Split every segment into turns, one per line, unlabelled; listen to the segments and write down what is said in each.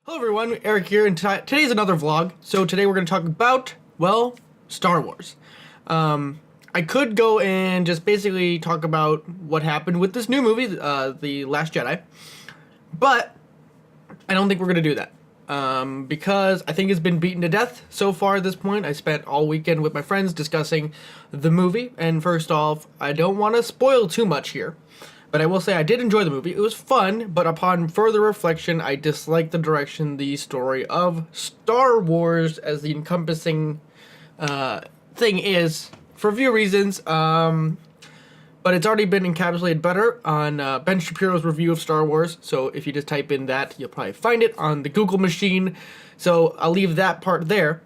Hello everyone, Eric here, and today's another vlog. So today we're going to talk about, well, Star Wars. I could go and just basically talk about what happened with this new movie, The Last Jedi, but I don't think we're going to do that. Because I think it's been beaten to death so far at this point. I spent all weekend with my friends discussing the movie, and first off, I don't want to spoil too much here. But I will say I did enjoy the movie. It was fun, but upon further reflection, I disliked the direction the story of Star Wars as the encompassing thing is, for a few reasons. But it's already been encapsulated better on Ben Shapiro's review of Star Wars. So if you just type in that, you'll probably find it on the Google machine. So I'll leave that part there.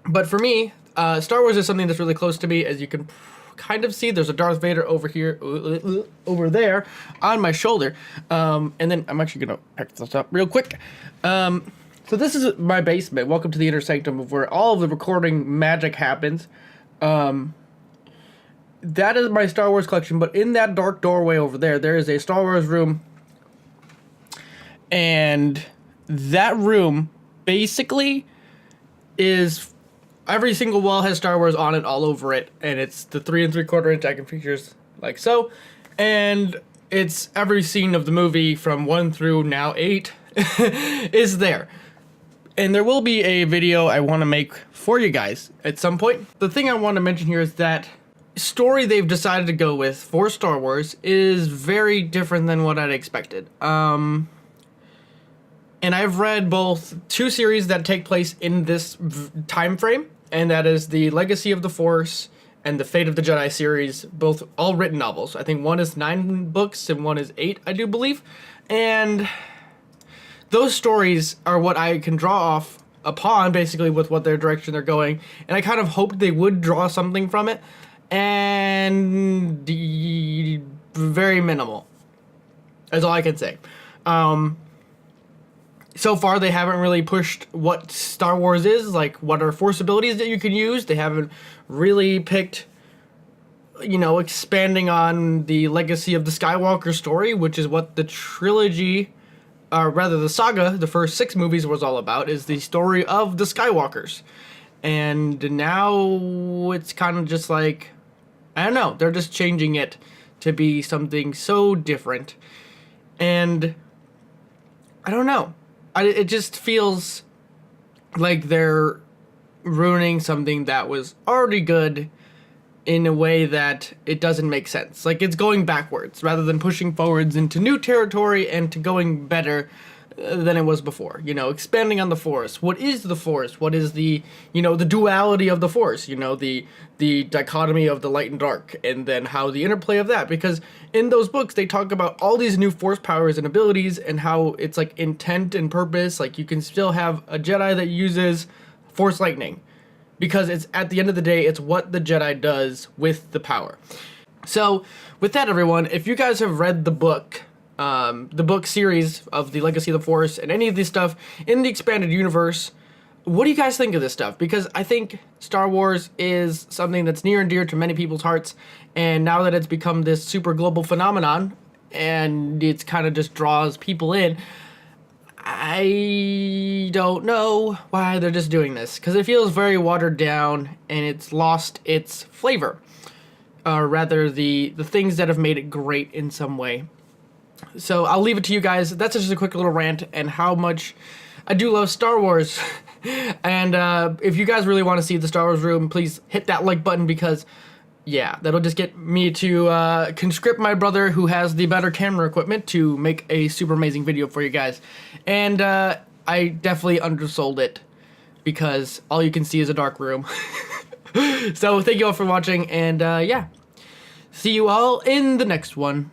But for me, Star Wars is something that's really close to me, as you can kind of see. There's a Darth Vader over here, over there, on my shoulder. And then I'm actually gonna pick this up real quick. So this is my basement. Welcome to the inner sanctum of where all of the recording magic happens. That is my Star Wars collection, but in that dark doorway over there, there is a Star Wars room. And that room basically is every single wall has Star Wars on it, all over it, and it's the 3 3/4-inch action figures like so, and it's every scene of the movie from 1 through now 8 is there. And there will be a video I want to make for you guys at some point. The thing I want to mention here is that story they've decided to go with for Star Wars is very different than what I'd expected. And I've read both 2 series that take place in this time frame, and that is the Legacy of the Force and the Fate of the Jedi series, both all written novels. I think one is 9 books and one is 8, I do believe. And those stories are what I can draw off upon, basically, with what their direction they're going. And I kind of hoped they would draw something from it, and very minimal. That's all I can say. So far, they haven't really pushed what Star Wars is, like what are Force abilities that you can use. They haven't really picked, you know, expanding on the legacy of the Skywalker story, which is what the trilogy, or rather the saga, the first 6 movies was all about, is the story of the Skywalkers. And now it's kind of just like, I don't know, they're just changing it to be something so different. And I don't know. It just feels like they're ruining something that was already good in a way that it doesn't make sense. Like, it's going backwards rather than pushing forwards into new territory and to going better than it was before. You know, expanding on the Force. What is the Force? What is the, you know, the duality of the Force? You know, the dichotomy of the light and dark, and then how the interplay of that. Because in those books, they talk about all these new Force powers and abilities and how it's like intent and purpose. Like, you can still have a Jedi that uses Force lightning, because it's, at the end of the day, it's what the Jedi does with the power. So with that, everyone, if you guys have read the book series of the Legacy of the Force and any of this stuff in the expanded universe, what do you guys think of this stuff? Because I think Star Wars is something that's near and dear to many people's hearts, and now that it's become this super global phenomenon and it's kind of just draws people in, I don't know why they're just doing this, because it feels very watered down and it's lost its flavor, or rather the things that have made it great in some way. So I'll leave it to you guys. That's just a quick little rant and how much I do love Star Wars. And if you guys really want to see the Star Wars room, please hit that like button, because, yeah, that'll just get me to conscript my brother, who has the better camera equipment, to make a super amazing video for you guys. And I definitely undersold it, because all you can see is a dark room. So thank you all for watching, and yeah, see you all in the next one.